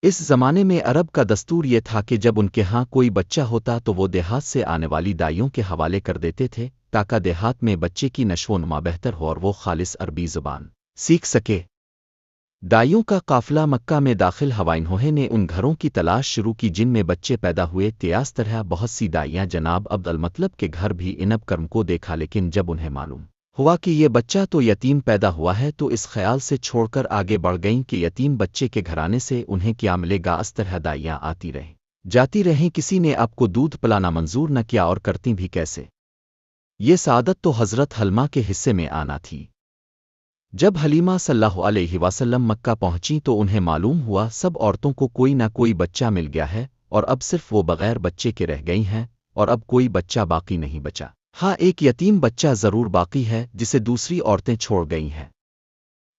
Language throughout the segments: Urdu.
اس زمانے میں عرب کا دستور یہ تھا کہ جب ان کے ہاں کوئی بچہ ہوتا تو وہ دیہات سے آنے والی دائیوں کے حوالے کر دیتے تھے تاکہ دیہات میں بچے کی نشو و نما بہتر ہو اور وہ خالص عربی زبان سیکھ سکے۔ دائیوں کا قافلہ مکہ میں داخل ہوا، انہوں نے ان گھروں کی تلاش شروع کی جن میں بچے پیدا ہوئے تیاس طرح بہت سی دائیاں جناب عبد المطلب کے گھر بھی انب کرم کو دیکھا، لیکن جب انہیں معلوم ہوا کہ یہ بچہ تو یتیم پیدا ہوا ہے تو اس خیال سے چھوڑ کر آگے بڑھ گئیں کہ یتیم بچے کے گھرانے سے انہیں کیا ملے گا، اس طرح دائیاں آتی رہیں جاتی رہیں، کسی نے آپ کو دودھ پلانا منظور نہ کیا اور کرتی بھی کیسے؟ یہ سعادت تو حضرت حلیمہ کے حصے میں آنا تھی۔ جب حلیمہ صلی اللہ علیہ وسلم مکہ پہنچی تو انہیں معلوم ہوا سب عورتوں کو کوئی نہ کوئی بچہ مل گیا ہے اور اب صرف وہ بغیر بچے کے رہ گئی ہیں اور اب کوئی بچہ باقی نہیں بچا۔ ہاں، ایک یتیم بچہ ضرور باقی ہے جسے دوسری عورتیں چھوڑ گئی ہیں۔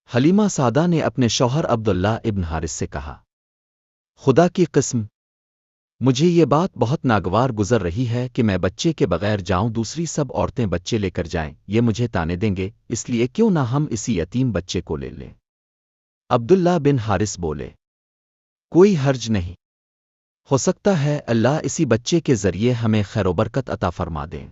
حلیمہ سعدہ نے اپنے شوہر عبداللہ ابن حارث سے کہا، خدا کی قسم، مجھے یہ بات بہت ناگوار گزر رہی ہے کہ میں بچے کے بغیر جاؤں، دوسری سب عورتیں بچے لے کر جائیں، یہ مجھے تانے دیں گے، اس لیے کیوں نہ ہم اسی یتیم بچے کو لے لیں؟ عبداللہ بن حارث بولے، کوئی حرج نہیں، ہو سکتا ہے اللہ اسی بچے کے ذریعے ہمیں خیر و برکت عطا فرما دیں۔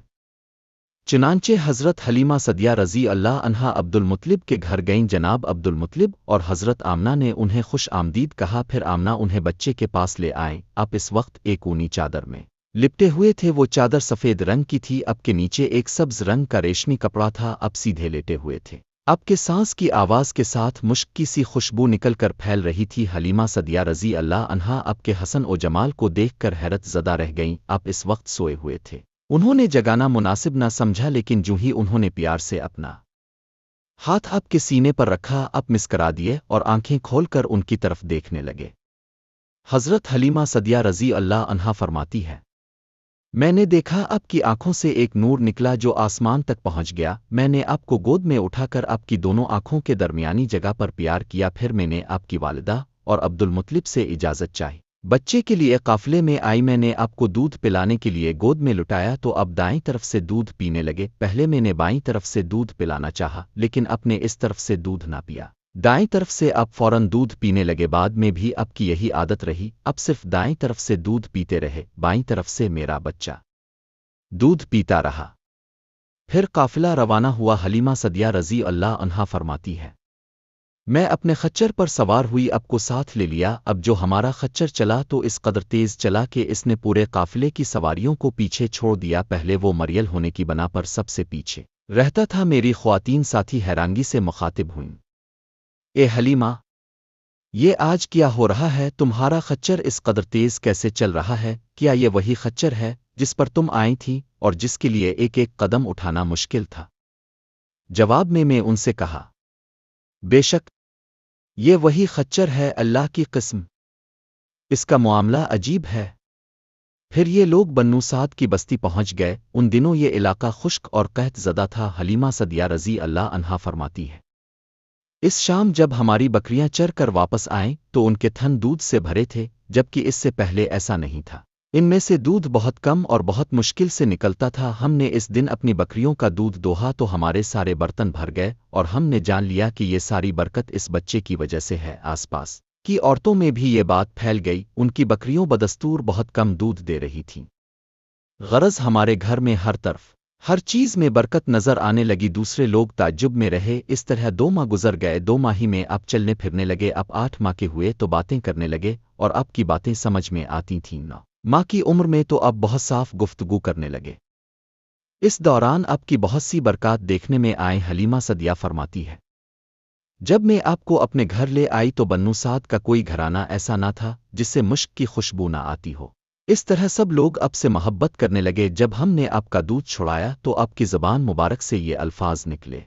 چنانچہ حضرت حلیمہ سعدیہ رضی اللہ عنہا عبد المطلب کے گھر گئیں۔ جناب عبد المطلب اور حضرت آمنہ نے انہیں خوش آمدید کہا، پھر آمنہ انہیں بچے کے پاس لے آئیں۔ آپ اس وقت ایک اونی چادر میں لپٹے ہوئے تھے، وہ چادر سفید رنگ کی تھی، اب کے نیچے ایک سبز رنگ کا ریشمی کپڑا تھا، اب سیدھے لیٹے ہوئے تھے۔ اب کے سانس کی آواز کے ساتھ مشک کی سی خوشبو نکل کر پھیل رہی تھی۔ حلیمہ سعدیہ رضی اللہ عنہا اب کے حسن و جمال کو دیکھ کر حیرت زدہ رہ گئیں۔ آپ اس وقت سوئے ہوئے تھے، انہوں نے جگانا مناسب نہ سمجھا، لیکن جوں ہی انہوں نے پیار سے اپنا ہاتھ آپ کے سینے پر رکھا، آپ مسکرا دیے اور آنکھیں کھول کر ان کی طرف دیکھنے لگے۔ حضرت حلیمہ سعدیہ رضی اللہ عنہا فرماتی ہے، میں نے دیکھا آپ کی آنکھوں سے ایک نور نکلا جو آسمان تک پہنچ گیا، میں نے آپ کو گود میں اٹھا کر آپ کی دونوں آنکھوں کے درمیانی جگہ پر پیار کیا، پھر میں نے آپ کی والدہ اور عبد المطلب سے اجازت چاہی، بچے کے لیے قافلے میں آئی، میں نے آپ کو دودھ پلانے کے لیے گود میں لٹایا تو اب دائیں طرف سے دودھ پینے لگے، پہلے میں نے بائیں طرف سے دودھ پلانا چاہا لیکن آپ نے اس طرف سے دودھ نہ پیا، دائیں طرف سے آپ فوراً دودھ پینے لگے، بعد میں بھی آپ کی یہی عادت رہی، اب صرف دائیں طرف سے دودھ پیتے رہے، بائیں طرف سے میرا بچہ دودھ پیتا رہا۔ پھر قافلہ روانہ ہوا۔ حلیمہ سعدیہ رضی اللہ عنہا فرماتی ہے، میں اپنے خچر پر سوار ہوئی، اب کو ساتھ لے لیا، اب جو ہمارا خچر چلا تو اس قدر تیز چلا کہ اس نے پورے قافلے کی سواریوں کو پیچھے چھوڑ دیا، پہلے وہ مریل ہونے کی بنا پر سب سے پیچھے رہتا تھا۔ میری خواتین ساتھی حیرانگی سے مخاطب ہوئیں، اے حلیمہ، یہ آج کیا ہو رہا ہے؟ تمہارا خچر اس قدر تیز کیسے چل رہا ہے؟ کیا یہ وہی خچر ہے جس پر تم آئی تھی اور جس کے لیے ایک ایک قدم اٹھانا مشکل تھا؟ جواب میں ان سے کہا، بے شک یہ وہی خچر ہے، اللہ کی قسم اس کا معاملہ عجیب ہے۔ پھر یہ لوگ بنو سعد کی بستی پہنچ گئے۔ ان دنوں یہ علاقہ خشک اور قحط زدہ تھا۔ حلیمہ سعدیہ رضی اللہ عنہا فرماتی ہے، اس شام جب ہماری بکریاں چر کر واپس آئیں تو ان کے تھن دودھ سے بھرے تھے، جبکہ اس سے پہلے ایسا نہیں تھا، ان میں سے دودھ بہت کم اور بہت مشکل سے نکلتا تھا۔ ہم نے اس دن اپنی بکریوں کا دودھ دوہا تو ہمارے سارے برتن بھر گئے اور ہم نے جان لیا کہ یہ ساری برکت اس بچے کی وجہ سے ہے۔ آس پاس کی عورتوں میں بھی یہ بات پھیل گئی، ان کی بکریوں بدستور بہت کم دودھ دے رہی تھیں۔ غرض ہمارے گھر میں ہر طرف ہر چیز میں برکت نظر آنے لگی۔ دوسرے لوگ تعجب میں رہے۔ اس طرح 2 ماہ گزر گئے۔ 2 ماہی میں آپ چلنے پھرنے لگے، آپ 8 ماہ کے ہوئے تو باتیں کرنے لگے اور آپ کی باتیں سمجھ میں آتی تھیں۔ 9 ماہ کی عمر میں تو آپ بہت صاف گفتگو کرنے لگے۔ اس دوران آپ کی بہت سی برکات دیکھنے میں آئیں۔ حلیمہ سعدیہ فرماتی ہے، جب میں آپ کو اپنے گھر لے آئی تو بنو سعد کا کوئی گھرانہ ایسا نہ تھا جس سے مشک کی خوشبو نہ آتی ہو۔ اس طرح سب لوگ آپ سے محبت کرنے لگے۔ جب ہم نے آپ کا دودھ چھڑایا تو آپ کی زبان مبارک سے یہ الفاظ نکلے،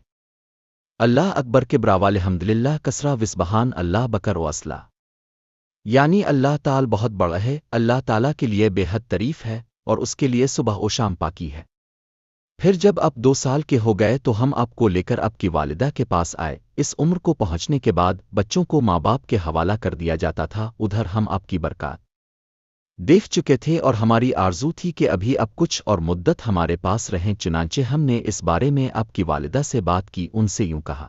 اللہ اکبر کبرا والحمدللہ کثرا وسبحان اللہ بکر و اصلا، یعنی اللہ تعالی بہت بڑا ہے، اللہ تعالیٰ کے لیے بے حد تعریف ہے اور اس کے لیے صبح و شام پاکی ہے۔ پھر جب آپ 2 سال کے ہو گئے تو ہم آپ کو لے کر آپ کی والدہ کے پاس آئے۔ اس عمر کو پہنچنے کے بعد بچوں کو ماں باپ کے حوالہ کر دیا جاتا تھا، ادھر ہم آپ کی برکات دیکھ چکے تھے اور ہماری آرزو تھی کہ ابھی اب کچھ اور مدت ہمارے پاس رہیں، چنانچہ ہم نے اس بارے میں آپ کی والدہ سے بات کی، ان سے یوں کہا،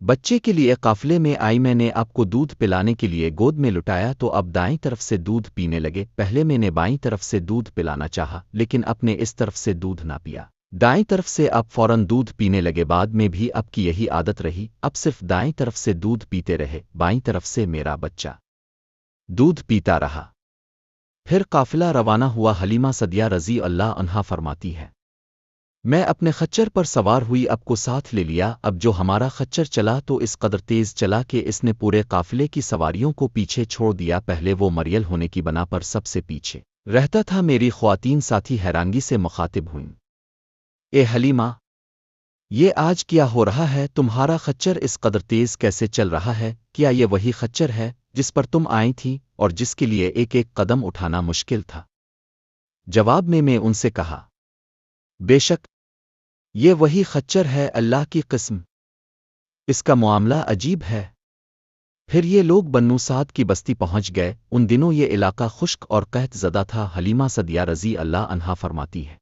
بچے کے لیے قافلے میں آئی، میں نے آپ کو دودھ پلانے کے لیے گود میں لٹایا تو اب دائیں طرف سے دودھ پینے لگے، پہلے میں نے بائیں طرف سے دودھ پلانا چاہا لیکن اب نے اس طرف سے دودھ نہ پیا، دائیں طرف سے اب فوراً دودھ پینے لگے، بعد میں بھی اب کی یہی عادت رہی، اب صرف دائیں طرف سے دودھ پیتے رہے، بائیں طرف سے میرا بچہ دودھ پیتا رہا۔ پھر قافلہ روانہ ہوا، حلیمہ سعدیہ رضی اللہ عنہا فرماتی ہے، میں اپنے خچر پر سوار ہوئی، اب کو ساتھ لے لیا، اب جو ہمارا خچر چلا تو اس قدر تیز چلا کہ اس نے پورے قافلے کی سواریوں کو پیچھے چھوڑ دیا، پہلے وہ مریل ہونے کی بنا پر سب سے پیچھے رہتا تھا۔ میری خواتین ساتھی حیرانگی سے مخاطب ہوئیں، اے حلیمہ، یہ آج کیا ہو رہا ہے؟ تمہارا خچر اس قدر تیز کیسے چل رہا ہے؟ کیا یہ وہی خچر ہے جس پر تم آئی تھی اور جس کے لیے ایک ایک قدم اٹھانا مشکل تھا؟ جواب میں ان سے کہا، بے شک یہ وہی خچر ہے، اللہ کی قسم اس کا معاملہ عجیب ہے۔ پھر یہ لوگ بنو سعد کی بستی پہنچ گئے، ان دنوں یہ علاقہ خشک اور قحط زدہ تھا۔ حلیمہ سعدیہ رضی اللہ عنہا فرماتی ہے،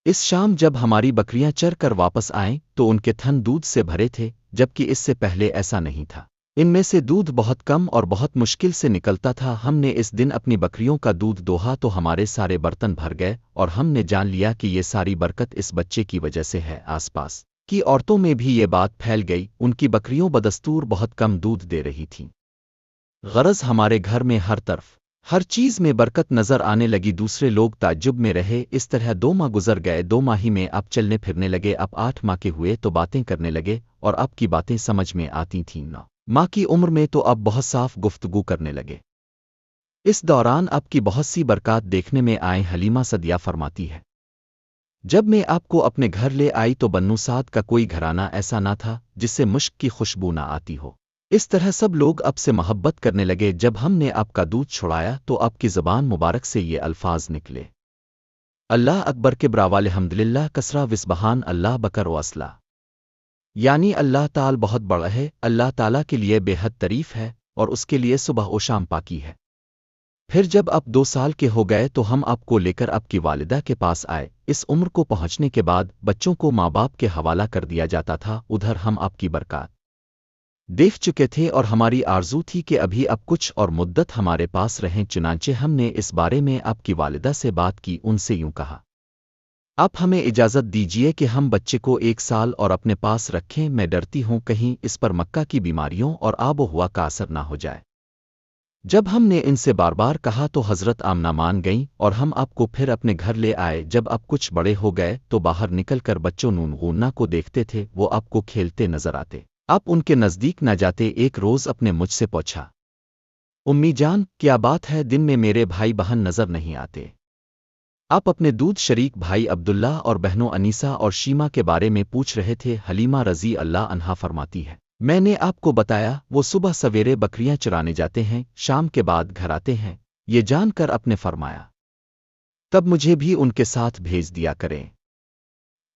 اس شام جب ہماری بکریاں چر کر واپس آئیں تو ان کے تھن دودھ سے بھرے تھے، جبکہ اس سے پہلے ایسا نہیں تھا، ان میں سے دودھ بہت کم اور بہت مشکل سے نکلتا تھا۔ ہم نے اس دن اپنی بکریوں کا دودھ دوہا تو ہمارے سارے برتن بھر گئے اور ہم نے جان لیا کہ یہ ساری برکت اس بچے کی وجہ سے ہے۔ آس پاس کی عورتوں میں بھی یہ بات پھیل گئی، ان کی بکریوں بدستور بہت کم دودھ دے رہی تھیں، غرض ہمارے گھر میں ہر طرف ہر چیز میں برکت نظر آنے لگی۔ دوسرے لوگ تعجب میں رہے۔ اس طرح 2 ماہ گزر گئے، 2 ماہی میں اب چلنے پھرنے لگے، اب 8 ماہ کے ہوئے تو باتیں کرنے لگے اور اب کی باتیں سمجھ میں آتی تھیں، 9 ماہ کی عمر میں تو اب بہت صاف گفتگو کرنے لگے۔ اس دوران اب کی بہت سی برکات دیکھنے میں آئیں۔ حلیمہ سعدیہ فرماتی ہے، جب میں آپ کو اپنے گھر لے آئی تو بنو سعد کا کوئی گھرانہ ایسا نہ تھا جس سے مشک کی خوشبو نہ آتی ہو۔ اس طرح سب لوگ اب سے محبت کرنے لگے۔ جب ہم نے آپ کا دودھ چھڑایا تو آپ کی زبان مبارک سے یہ الفاظ نکلے، اللہ اکبر کے براوال الحمدللہ کسرا وسبحان اللہ بکر و اسلح، یعنی اللہ تعالی بہت بڑا ہے، اللہ تعالیٰ کے لیے بے حد تعریف ہے اور اس کے لیے صبح و شام پاکی ہے۔ پھر جب آپ 2 سال کے ہو گئے تو ہم آپ کو لے کر آپ کی والدہ کے پاس آئے۔ اس عمر کو پہنچنے کے بعد بچوں کو ماں باپ کے حوالہ کر دیا جاتا تھا، ادھر ہم آپ کی برکات دیکھ چکے تھے اور ہماری آرزو تھی کہ ابھی اب کچھ اور مدت ہمارے پاس رہیں، چنانچہ ہم نے اس بارے میں آپ کی والدہ سے بات کی، ان سے یوں کہا، آپ ہمیں اجازت دیجیے کہ ہم بچے کو 1 سال اور اپنے پاس رکھیں، میں ڈرتی ہوں کہیں اس پر مکہ کی بیماریوں اور آب و ہوا کا اثر نہ ہو جائے۔ جب ہم نے ان سے بار بار کہا تو حضرت آمنہ مان گئیں اور ہم آپ کو پھر اپنے گھر لے آئے۔ جب آپ کچھ بڑے ہو گئے تو باہر نکل کر بچوں نونغونہ کو دیکھتے تھے، وہ آپ کو کھیلتے نظر آتے، آپ ان کے نزدیک نہ جاتے۔ ایک روز اپنے مجھ سے پوچھا، امی جان کیا بات ہے، دن میں میرے بھائی بہن نظر نہیں آتے؟ آپ اپنے دودھ شریک بھائی عبداللہ اور بہنوں انیسہ اور شیما کے بارے میں پوچھ رہے تھے؟ حلیمہ رضی اللہ عنہا فرماتی ہے، میں نے آپ کو بتایا وہ صبح سویرے بکریاں چرانے جاتے ہیں، شام کے بعد گھر آتے ہیں، یہ جان کر آپ نے فرمایا، تب مجھے بھی ان کے ساتھ بھیج دیا کریں۔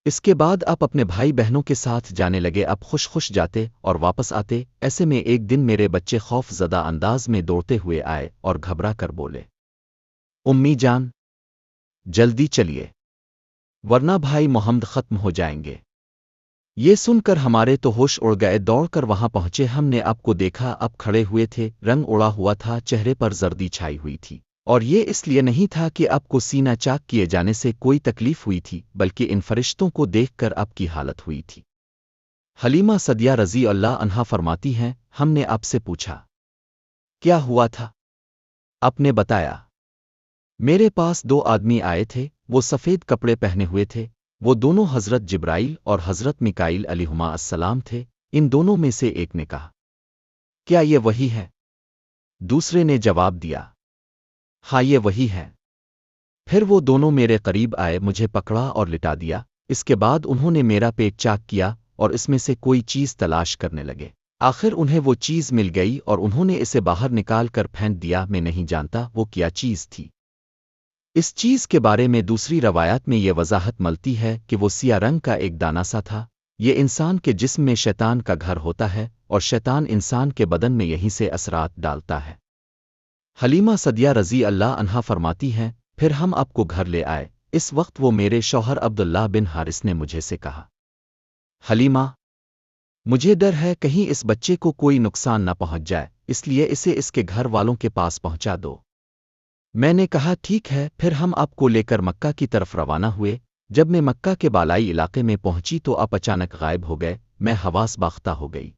اس کے بعد آپ اپنے بھائی بہنوں کے ساتھ جانے لگے، اب خوش خوش جاتے اور واپس آتے۔ ایسے میں ایک دن میرے بچے خوف زدہ انداز میں دوڑتے ہوئے آئے اور گھبرا کر بولے، امی جان جلدی چلیے ورنہ بھائی محمد ختم ہو جائیں گے۔ یہ سن کر ہمارے تو ہوش اڑ گئے، دوڑ کر وہاں پہنچے، ہم نے آپ کو دیکھا، آپ کھڑے ہوئے تھے، رنگ اڑا ہوا تھا، چہرے پر زردی چھائی ہوئی تھی، اور یہ اس لیے نہیں تھا کہ آپ کو سینہ چاک کیے جانے سے کوئی تکلیف ہوئی تھی، بلکہ ان فرشتوں کو دیکھ کر آپ کی حالت ہوئی تھی۔ حلیمہ سعدیہ رضی اللہ عنہا فرماتی ہیں، ہم نے آپ سے پوچھا کیا ہوا تھا؟ آپ نے بتایا، میرے پاس 2 آدمی آئے تھے، وہ سفید کپڑے پہنے ہوئے تھے، وہ دونوں حضرت جبرائیل اور حضرت میکائیل علیہما السلام تھے۔ ان دونوں میں سے ایک نے کہا، کیا یہ وہی ہے؟ دوسرے نے جواب دیا، ہاں یہ وہی ہے۔ پھر وہ دونوں میرے قریب آئے، مجھے پکڑا اور لٹا دیا، اس کے بعد انہوں نے میرا پیٹ چاک کیا اور اس میں سے کوئی چیز تلاش کرنے لگے، آخر انہیں وہ چیز مل گئی اور انہوں نے اسے باہر نکال کر پھینک دیا، میں نہیں جانتا وہ کیا چیز تھی۔ اس چیز کے بارے میں دوسری روایات میں یہ وضاحت ملتی ہے کہ وہ سیاہ رنگ کا ایک دانہ سا تھا۔ یہ انسان کے جسم میں شیطان کا گھر ہوتا ہے اور شیطان انسان کے بدن میں یہیں سے اثرات ڈالتا ہے۔ حلیمہ سعدیہ رضی اللہ عنہا فرماتی ہیں، پھر ہم آپ کو گھر لے آئے، اس وقت وہ میرے شوہر عبداللہ بن حارث نے مجھے سے کہا، حلیمہ مجھے ڈر ہے کہیں اس بچے کو کوئی نقصان نہ پہنچ جائے، اس لیے اسے اس کے گھر والوں کے پاس پہنچا دو۔ میں نے کہا ٹھیک ہے، پھر ہم آپ کو لے کر مکہ کی طرف روانہ ہوئے۔ جب میں مکہ کے بالائی علاقے میں پہنچی تو آپ اچانک غائب ہو گئے، میں حواس باختہ ہو گئی۔